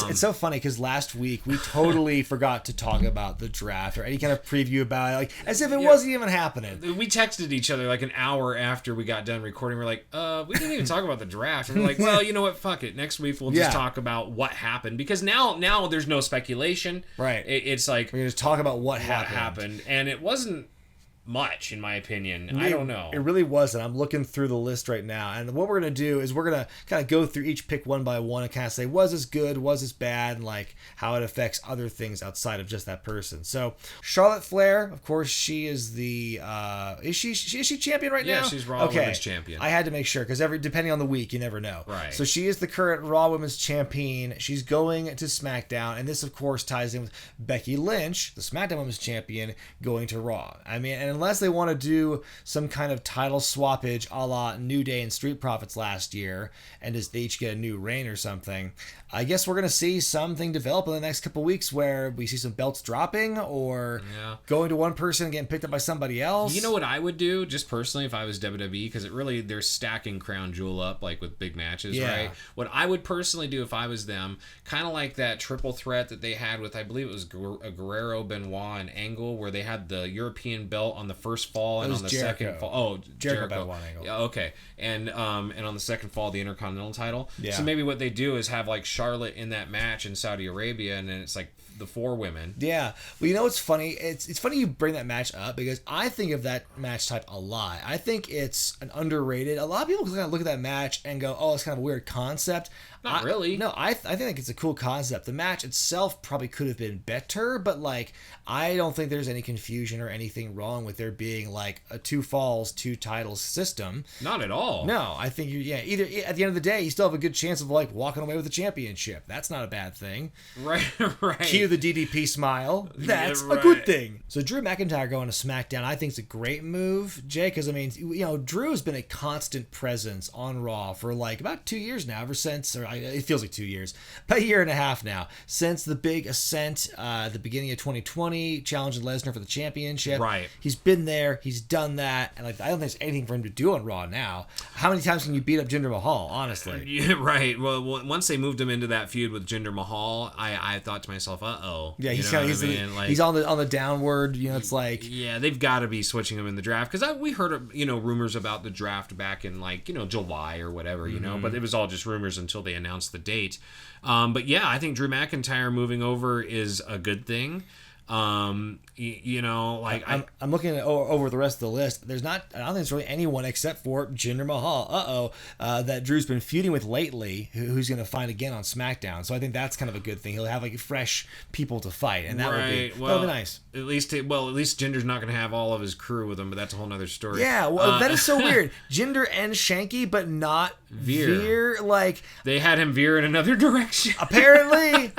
It's so funny because last week we totally forgot to talk about the draft or any kind of preview about it, like as if it wasn't even happening. We texted each other like an hour after we got done recording. We're like, we didn't even talk about the draft. And we're like, well, you know what? Fuck it. Next week we'll just talk about what happened, because now there's no speculation. Right. It's like we're gonna just talk about what happened, and it wasn't much, in my opinion. I don't know. It really wasn't. I'm looking through the list right now, and what we're going to do is we're going to kind of go through each pick one by one and kind of say, was this good, was this bad, and like how it affects other things outside of just that person. So Charlotte Flair, of course, she is the is she champion right now? Yeah, she's Raw Women's Champion. I had to make sure because depending on the week, you never know. Right. So she is the current Raw Women's Champion. She's going to SmackDown, and this of course ties in with Becky Lynch, the SmackDown Women's Champion, going to Raw. I mean, and unless they want to do some kind of title swappage a la New Day and Street Profits last year and just they each get a new reign or something, I guess we're going to see something develop in the next couple weeks where we see some belts dropping or going to one person and getting picked up by somebody else. You know what I would do, just personally, if I was WWE, because they're stacking Crown Jewel up like with big matches, right? What I would personally do if I was them, kind of like that triple threat that they had with, I believe it was Guerrero, Benoit, and Angle, where they had the European belt on the first fall and on the second fall. Oh, Jericho. Benoit, Angle. Yeah, okay. And on the second fall, the Intercontinental title. Yeah. So maybe what they do is have like Charlotte in that match in Saudi Arabia, and then it's like the 4 women. Yeah. Well, you know what's funny? It's funny you bring that match up because I think of that match type a lot. I think it's an underrated. A lot of people kind of look at that match and go, "Oh, it's kind of a weird concept." Not really. No, I think it's a cool concept. The match itself probably could have been better, but like I don't think there's any confusion or anything wrong with there being like a 2 falls, 2 titles system. Not at all. No, I think either at the end of the day, you still have a good chance of like walking away with the championship. That's not a bad thing. Right. Cue the DDP smile. That's a good thing. So Drew McIntyre going to SmackDown, I think is a great move, Jay, because I mean, Drew has been a constant presence on Raw for like about 2 years now, ever since, or it feels like 2 years, about a year and a half now, since the big ascent, the beginning of 2020, challenging Lesnar for the championship. Right. He's been there. He's done that. And like, I don't think there's anything for him to do on Raw now. How many times can you beat up Jinder Mahal, honestly? Yeah, right. Well, once they moved him into that feud with Jinder Mahal, I thought to myself, yeah, he's on the downward. It's like they've got to be switching him in the draft because we heard rumors about the draft back in like July or whatever, but it was all just rumors until they announced the date. But yeah, I think Drew McIntyre moving over is a good thing. I'm looking over the rest of the list. I don't think there's really anyone except for Jinder Mahal. That Drew's been feuding with lately, who's going to fight again on SmackDown. So I think that's kind of a good thing. He'll have like fresh people to fight, and that'll be nice. At least Jinder's not going to have all of his crew with him, but that's a whole nother story. Yeah, well, that is so weird. Jinder and Shanky, but not Veer. Like they had him veer in another direction. Apparently.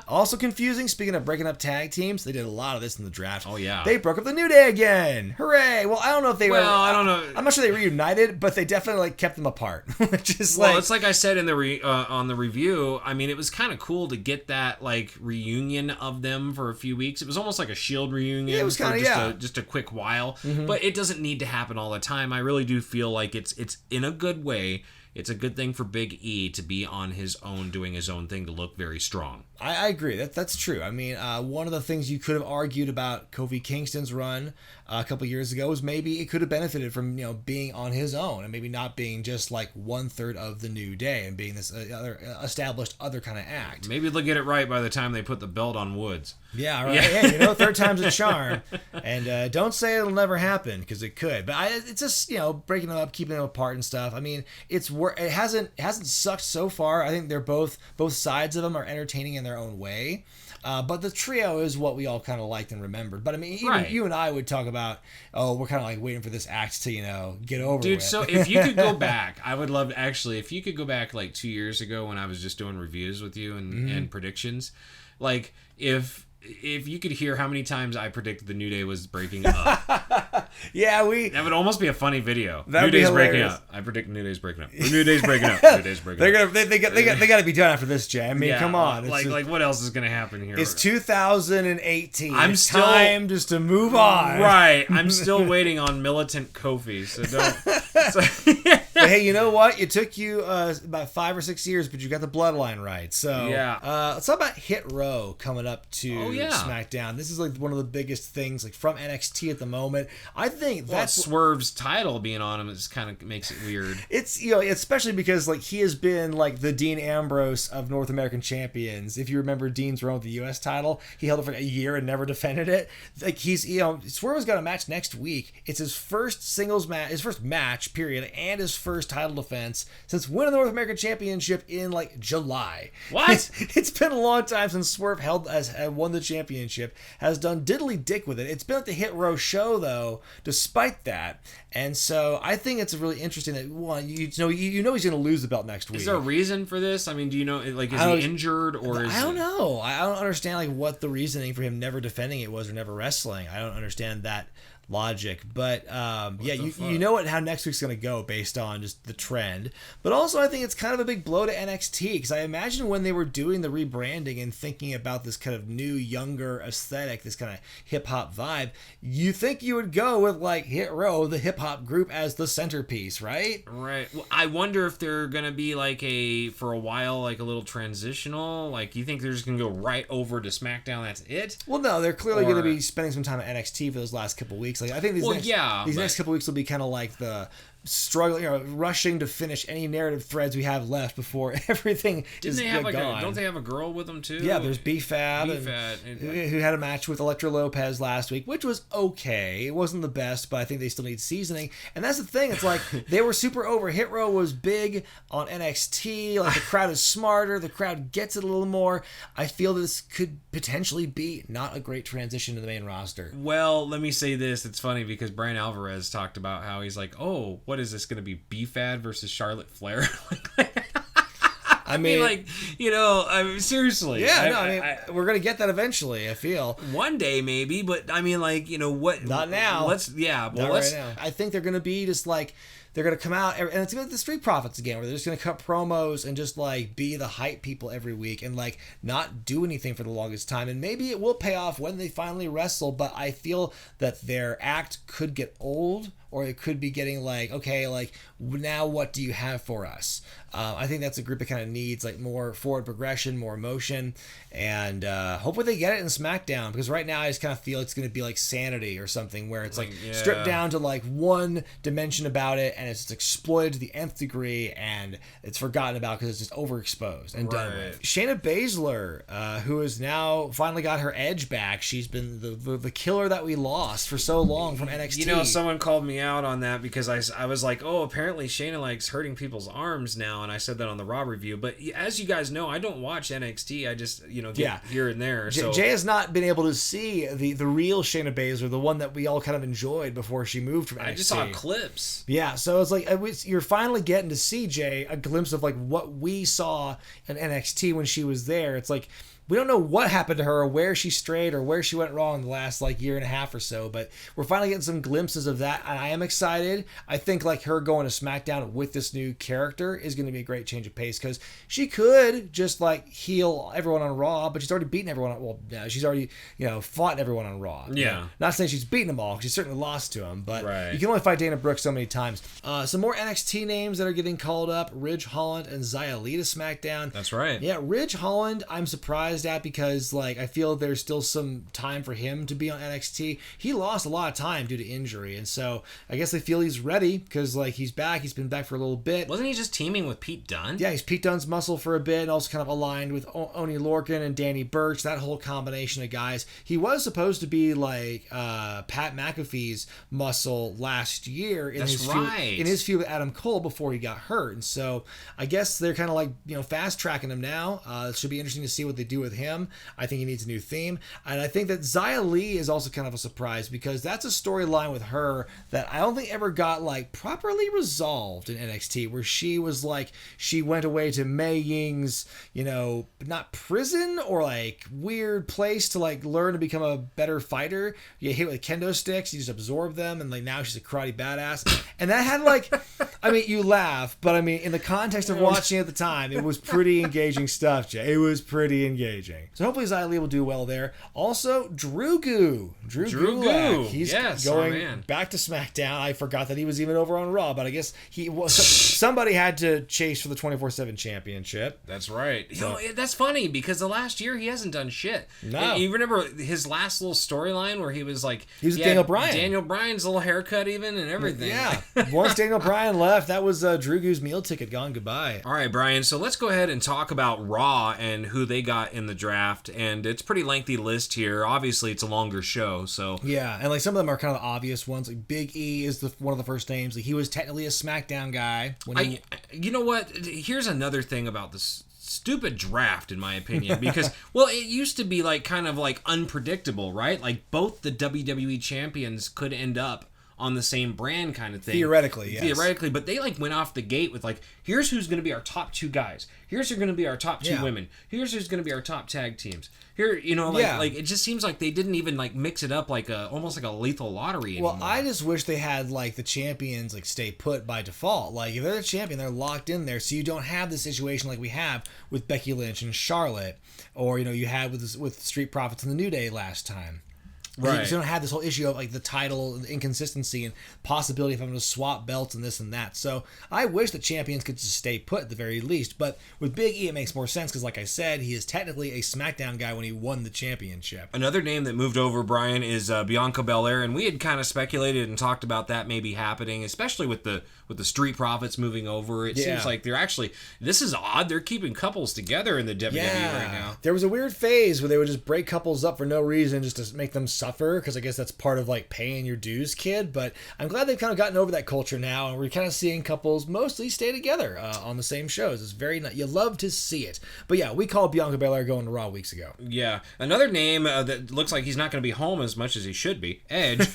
Also confusing, speaking of breaking up tag teams, they did a lot of this in the draft. Oh, yeah. They broke up the New Day again. Hooray. Well, I don't know if they were... Well, I don't know. I'm not sure they reunited, but they definitely like kept them apart. It's like I said in the on the review, I mean, it was kind of cool to get that like reunion of them for a few weeks. It was almost like a Shield reunion. Yeah, it was kind of, just a quick while. Mm-hmm. But it doesn't need to happen all the time. I really do feel like it's in a good way. It's a good thing for Big E to be on his own, doing his own thing, to look very strong. I agree. That's true. I mean, one of the things you could have argued about Kofi Kingston's run a couple years ago was maybe it could have benefited from being on his own and maybe not being just like 1/3 of the New Day and being this established other kind of act. Maybe they'll get it right by the time they put the belt on Woods. Yeah, right. Yeah, third time's a charm. And don't say it'll never happen because it could. But it's just breaking them up, keeping them apart and stuff. I mean, it hasn't sucked so far. I think they're both sides of them are entertaining in their own way. But the trio is what we all kind of liked and remembered. But I mean, even you and I would talk about, we're kind of like waiting for this act to, get over with. Dude, so if you could go back, I would love to actually, if you could go back like 2 years ago when I was just doing reviews with you and predictions, like if you could hear how many times I predicted the New Day was breaking up. Yeah, that would almost be a funny video. New Day's breaking up. I predict New Day's breaking up. New Day's breaking up. New Day's breaking up. They got to be done after this, Jay. I mean, come on. Like what else is gonna happen here? It's 2018. It's time just to move on. Right. I'm still waiting on militant Kofi. So don't. hey, you know what? It took you about 5 or 6 years, but you got the bloodline right. So let's talk about Hit Row coming up to SmackDown. This is like one of the biggest things like from NXT at the moment. I think that's Swerve's title being on him is kind of makes it weird. It's especially because like he has been like the Dean Ambrose of North American champions. If you remember Dean's run with the U.S. title, he held it for a year and never defended it. Like he's Swerve's got a match next week. It's his first singles match, his first match period, and his first title defense since winning the North American Championship in like July. What? It's been a long time since Swerve won the championship. Has done diddly dick with it. It's been at the Hit Row show though, despite that. And so I think it's really interesting that he's going to lose the belt next week. Is there a reason for this? I mean, do you know, like, is he injured or is I don't know. I don't understand like what the reasoning for him never defending it was or never wrestling. I don't understand that logic, but you know how next week's going to go based on just the trend. But also I think it's kind of a big blow to NXT because I imagine when they were doing the rebranding and thinking about this kind of new younger aesthetic, this kind of hip-hop vibe, you think you would go with like Hit Row, the hip-hop group, as the centerpiece, right? Right. Well, I wonder if they're going to be like for a while, like a little transitional, like you think they're just going to go right over to SmackDown, that's it? Well, no, they're clearly going to be spending some time at NXT for those last couple weeks. Like I think these next couple weeks will be kind of like the struggling, rushing to finish any narrative threads we have left before everything is gone. Don't they have a girl with them too? Yeah, there's B-Fab, who had a match with Elektra Lopez last week, which was okay. It wasn't the best, but I think they still need seasoning. And that's the thing. It's like they were super over. Hit Row was big on NXT. Like the crowd is smarter. The crowd gets it a little more. I feel this could potentially be not a great transition to the main roster. Well, let me say this. It's funny because Brian Alvarez talked about how he's like, oh, what is this going to be? B-Fad versus Charlotte Flair? I mean, like, I mean, seriously. Yeah, we're going to get that eventually, I feel. One day, maybe, but I mean, like, what? Not now. Right now. I think they're going to be just like, they're going to come out, and it's going to be the Street Profits again, where they're just going to cut promos and just, like, be the hype people every week and, like, not do anything for the longest time. And maybe it will pay off when they finally wrestle, but I feel that their act could get old, or it could be getting like, okay, like, now what do you have for us? I think that's a group that kind of needs like more forward progression, more emotion, and hopefully they get it in SmackDown, because right now I just kind of feel it's going to be like Sanity or something, where it's like stripped down to like one dimension about it, and it's just exploited to the nth degree, and it's forgotten about because it's just overexposed and done with. Shayna Basler, who has now finally got her edge back. She's been the killer that we lost for so long from NXT. Someone called me out on that because I was like, oh, apparently Shayna likes hurting people's arms now, and I said that on the Raw review. But as you guys know, I don't watch NXT. I just get here and there. So Jay has not been able to see the real Shayna Basler, the one that we all kind of enjoyed before she moved from NXT. I just saw clips. Yeah, so it's like you're finally getting to see, Jay, a glimpse of like what we saw in NXT when she was there. It's like, we don't know what happened to her or where she strayed or where she went wrong in the last like year and a half or so, but we're finally getting some glimpses of that, and I am excited. I think like her going to SmackDown with this new character is going to be a great change of pace, because she could just like heal everyone on Raw, but she's already beaten everyone she's already fought everyone on Raw. Yeah. Not saying she's beaten them all, because she certainly lost to them, but you can only fight Dana Brooke so many times. Some more NXT names that are getting called up: Ridge Holland and Zia Lee to SmackDown. That's right. Yeah, Ridge Holland, I'm surprised at, because like I feel there's still some time for him to be on NXT. He lost a lot of time due to injury, and so I guess they feel he's ready, because like he's back. He's been back for a little bit. Wasn't he just teaming with Pete Dunne? Yeah, he's Pete Dunne's muscle for a bit, and also kind of aligned with Oney Lorcan and Danny Burch, that whole combination of guys. He was supposed to be like Pat McAfee's muscle last year in his feud with Adam Cole before he got hurt, and so I guess they're kind of like fast tracking him now. It should be interesting to see what they do with him. I think he needs a new theme, and I think that Zia Lee is also kind of a surprise, because that's a storyline with her that I don't think ever got like properly resolved in NXT, where she was like, she went away to Mei Ying's not prison or like weird place to like learn to become a better fighter. You get hit with kendo sticks, you just absorb them, and like now she's a karate badass, and that had I mean, you laugh, but I mean, in the context of watching at the time, it was pretty engaging stuff, Jay. It was pretty engaging. So hopefully Zia Lee will do well there. Also, Drew Gulak. He's going back to SmackDown. I forgot that he was even over on Raw, but I guess he was. Somebody had to chase for the 24/7 championship. That's right. So, that's funny because the last year he hasn't done shit. No. You remember his last little storyline where he was like... He was Daniel Bryan. Daniel Bryan's little haircut even and everything. Yeah. Once Daniel Bryan left, that was Drew Gulak's meal ticket gone goodbye. All right, Brian. So let's go ahead and talk about Raw and who they got in the draft. And it's a pretty lengthy list here. Obviously, it's a longer show, so... Yeah, and like some of them are kind of the obvious ones. Like Big E is one of the first names. Like, he was technically a SmackDown guy. You know what? Here's another thing about this stupid draft, in my opinion, because well, it used to be like kind of like unpredictable, right? Like both the WWE champions could end up on the same brand kind of thing. Theoretically, yes. Theoretically, but they like went off the gate with like, here's who's going to be our top 2 guys. Here's who's going to be our top 2 women. Here's who's going to be our top tag teams. Here, you know, like it just seems like they didn't even like mix it up like almost like a lethal lottery anymore. Well, I just wish they had like the champions like stay put by default. Like if they're the champion, they're locked in there, so you don't have the situation like we have with Becky Lynch and Charlotte, or you know you had with Street Profits and the New Day last time. Right. You don't have this whole issue of like the title and inconsistency and possibility of having to swap belts and this and that. So I wish the champions could just stay put at the very least. But with Big E, it makes more sense because, like I said, he is technically a SmackDown guy when he won the championship. Another name that moved over, Brian, is Bianca Bel-Air, and we had kind of speculated and talked about that maybe happening, especially with the Street Profits moving over. It seems like they're actually, this is odd, they're keeping couples together in the WWE right now. There was a weird phase where they would just break couples up for no reason just to make them suffer, because I guess that's part of like paying your dues, kid. But I'm glad they've kind of gotten over that culture now, and we're kind of seeing couples mostly stay together on the same shows. It's very nice. You love to see it. But yeah, we called Bianca Belair going to Raw weeks ago. Yeah. Another name that looks like he's not going to be home as much as he should be, Edge.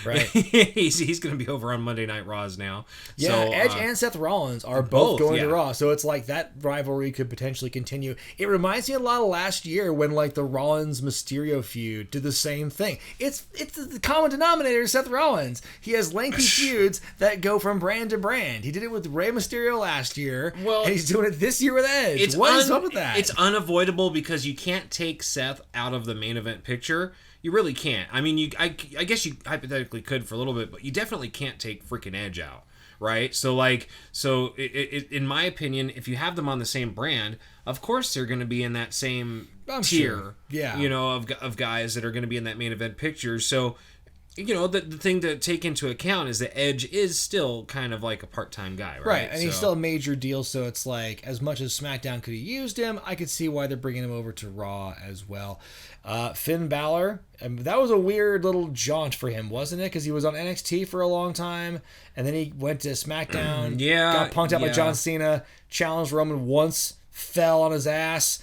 Right. he's going to be over on Monday Night Raws now. Yeah, so, Edge and Seth Rollins are both going to Raw, so it's like that rivalry could potentially continue. It reminds me a lot of last year when like the Rollins Mysterio feud did the same thing. It's the common denominator, Seth Rollins. He has lengthy feuds that go from brand to brand. He did it with Rey Mysterio last year, and he's doing it this year with Edge. What is up with that? It's unavoidable because you can't take Seth out of the main event picture. You really can't. I mean, I guess you hypothetically could for a little bit, but you definitely can't take freaking Edge out. Right? So in my opinion, if you have them on the same brand, of course they're going to be in that same tier, you know, of guys that are going to be in that main event picture. So, you know, the thing to take into account is that Edge is still kind of like a part-time guy, right? Right, and he's still a major deal, so it's like, as much as SmackDown could have used him, I could see why they're bringing him over to Raw as well. Finn Balor, that was a weird little jaunt for him, wasn't it? Because he was on NXT for a long time, and then he went to SmackDown, got punked out by John Cena, challenged Roman once, fell on his ass.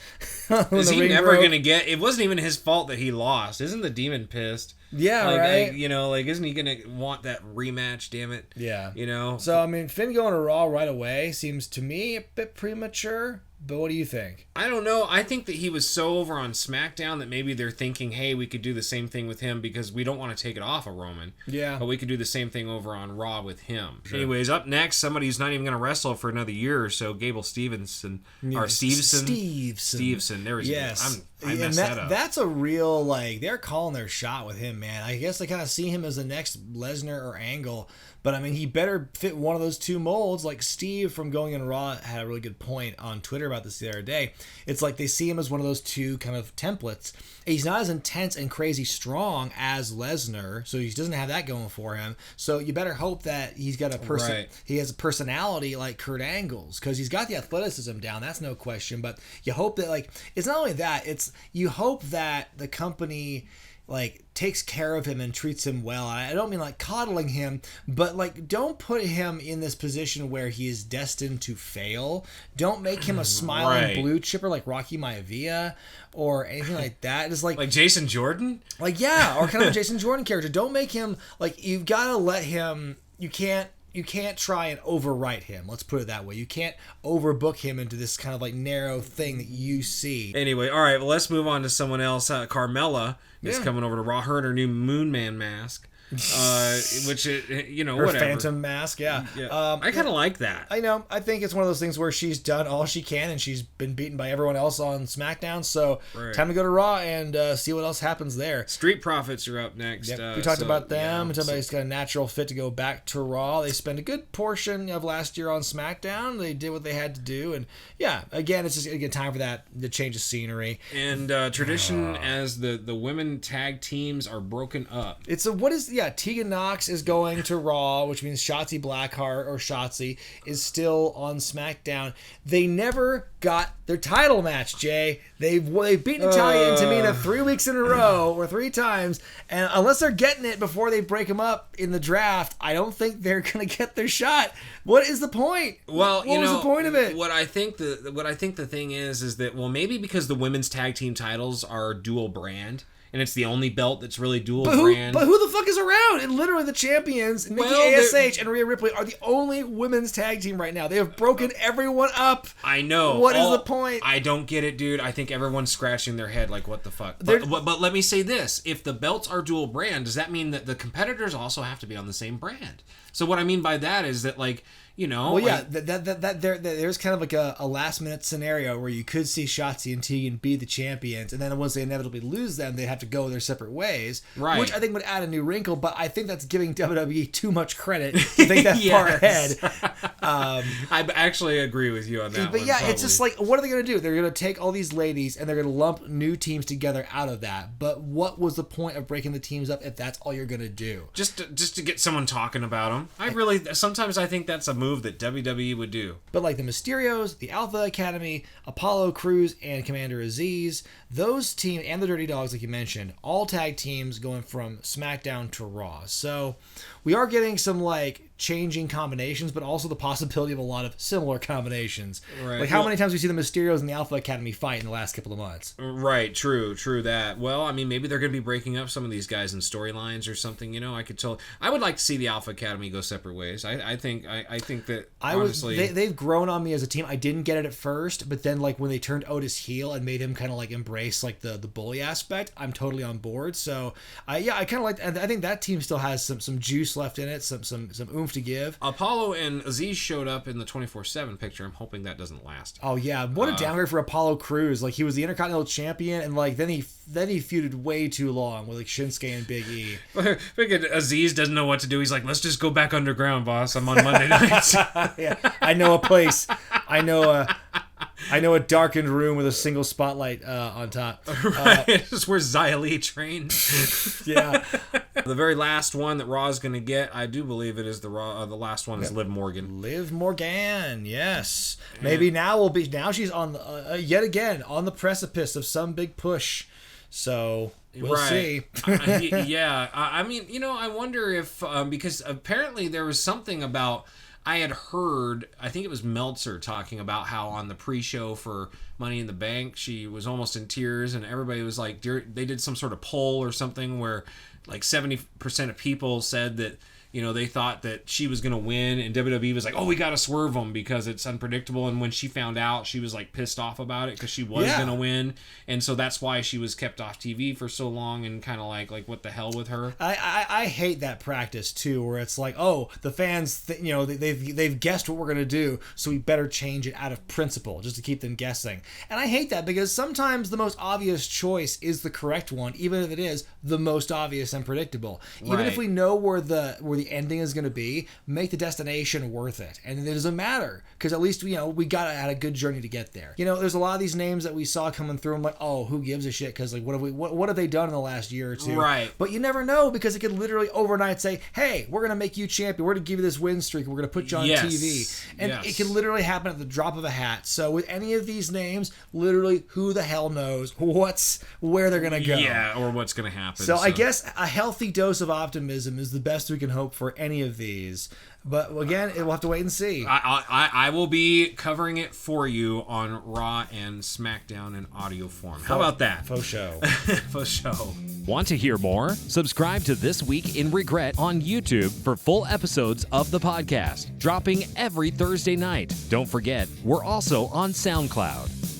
Is he never going to get... It wasn't even his fault that he lost. Isn't the Demon pissed? Yeah, right. You know, like, isn't he going to want that rematch, damn it? Yeah. You know? So, I mean, Finn going to Raw right away seems to me a bit premature, but what do you think? I don't know. I think that he was so over on SmackDown that maybe they're thinking, hey, we could do the same thing with him because we don't want to take it off of Roman. Yeah. But we could do the same thing over on Raw with him. Sure. Anyways, up next, somebody who's not even going to wrestle for another year or so, Gable Stevenson. Or Stevenson. There we go. Yes. I messed that up. That's a real, like, they're calling their shot with him, man. I guess they kind of see him as the next Lesnar or Angle. But, I mean, he better fit one of those two molds. Like, Steve from Going in Raw had a really good point on Twitter about this the other day. It's like they see him as one of those two kind of templates. He's not as intense and crazy strong as Lesnar, so he doesn't have that going for him. So you better hope that he's got a person. Right. He has a personality like Kurt Angle's, because he's got the athleticism down. That's no question. But you hope that, like, it's not only that. It's you hope that the company, like, takes care of him and treats him well. I don't mean like coddling him, but like don't put him in this position where he is destined to fail. Don't make him a smiling blue chipper like Rocky Maivia or anything like that. Just like Jason Jordan? Like, yeah, or kind of a Jason Jordan character. Don't make him, like, you've got to let him, you can't try and overwrite him. Let's put it that way. You can't overbook him into this kind of like narrow thing that you see. Anyway, all right, well, let's move on to someone else. Carmella is coming over to Raw. Her and her new Moon Man mask. which her whatever. Phantom mask, yeah. I kind of like that. I know. I think it's one of those things where she's done all she can and she's been beaten by everyone else on SmackDown. So time to go to Raw and see what else happens there. Street Profits are up next. Yep. We talked about them. We talked about he's got a natural fit to go back to Raw. They spent a good portion of last year on SmackDown. They did what they had to do, and again, it's just a good time for that to change of scenery. And tradition as the women tag teams are broken up. Tegan Nox is going to Raw, which means Shotzi Blackheart or Shotzi is still on SmackDown. They never got their title match, Jay. They've beaten Natalya and Tamina 3 weeks in a row or 3 times, and unless they're getting it before they break them up in the draft, I don't think they're gonna get their shot. What is the point? Well, what was the point of it? What I think the thing is that maybe because the women's tag team titles are dual brand. And it's the only belt that's really dual brand. But who the fuck is around? And literally the champions, Nikki ASH and Rhea Ripley, are the only women's tag team right now. They have broken everyone up. I know. What is the point? I don't get it, dude. I think everyone's scratching their head like, what the fuck? But let me say this. If the belts are dual brand, does that mean that the competitors also have to be on the same brand? So what I mean by that is that, like, Well, yeah, there's kind of like a last minute scenario where you could see Shotzi and Tegan be the champions, and then once they inevitably lose them, they'd have to go their separate ways, right? Which I think would add a new wrinkle, but I think that's giving WWE too much credit to think that far ahead. I actually agree with you on that. But it's just like, what are they going to do? They're going to take all these ladies and they're going to lump new teams together out of that. But what was the point of breaking the teams up if that's all you're going to do? Just to get someone talking about them. Sometimes I think that's a move that WWE would do. But like the Mysterios, the Alpha Academy, Apollo Crews, and Commander Aziz, those teams, and the Dirty Dogs, like you mentioned, all tag teams going from SmackDown to Raw. So we are getting some like changing combinations, but also the possibility of a lot of similar combinations. Right. Like how many times we see the Mysterios and the Alpha Academy fight in the last couple of months? Right. True that. Well, I mean, maybe they're going to be breaking up some of these guys in storylines or something. I would like to see the Alpha Academy go separate ways. I think that honestly, they've grown on me as a team. I didn't get it at first, but then like when they turned Otis heel and made him kind of like embrace like the bully aspect, I'm totally on board. So I kind of like. I think that team still has some juice left in it, some oomph to give. Apollo and Aziz showed up in the 24/7 picture. I'm hoping that doesn't last. Oh yeah, what a downgrade for Apollo Crews. Like he was the Intercontinental Champion, and like then he feuded way too long with like Shinsuke and Big E. Freaking Aziz doesn't know what to do. He's like, let's just go back underground, boss. I'm on Monday nights. Yeah, I know a place. I know a darkened room with a single spotlight on top. Right, this is where Zia Lee trained. Yeah. The very last one that Raw is going to get, I do believe it is the last one is Liv Morgan. Liv Morgan, yes. Maybe now she's on yet again on the precipice of some big push. So we'll see. Yeah, I mean, I wonder if because apparently there was something about. I had heard, I think it was Meltzer talking about how on the pre-show for Money in the Bank, she was almost in tears, and everybody was like, they did some sort of poll or something where like 70% of people said that, they thought that she was going to win, and WWE was like, oh, we got to swerve them because it's unpredictable. And when she found out, she was like pissed off about it because she was going to win. And so that's why she was kept off TV for so long and kind of like what the hell with her. I hate that practice too, where it's like, oh, the fans, they've guessed what we're going to do, so we better change it out of principle just to keep them guessing. And I hate that because sometimes the most obvious choice is the correct one, even if it is the most obvious and predictable. Even if we know where the ending is going to be, make the destination worth it. And it doesn't matter because at least we had a good journey to get there. There's a lot of these names that we saw coming through. I'm like, oh, who gives a shit? Because like, what have they done in the last year or two? Right. But you never know because it could literally overnight say, hey, we're gonna make you champion. We're gonna give you this win streak. We're gonna put you on TV, and it could literally happen at the drop of a hat. So with any of these names, literally, who the hell knows where they're gonna go? Yeah, or what's gonna happen. So I guess a healthy dose of optimism is the best we can hope for any of these. But again, we'll have to wait and see. I will be covering it for you on Raw and SmackDown in audio form. How about that? Faux show. Faux show. Want to hear more? Subscribe to This Week in Regret on YouTube for full episodes of the podcast, dropping every Thursday night. Don't forget, we're also on SoundCloud.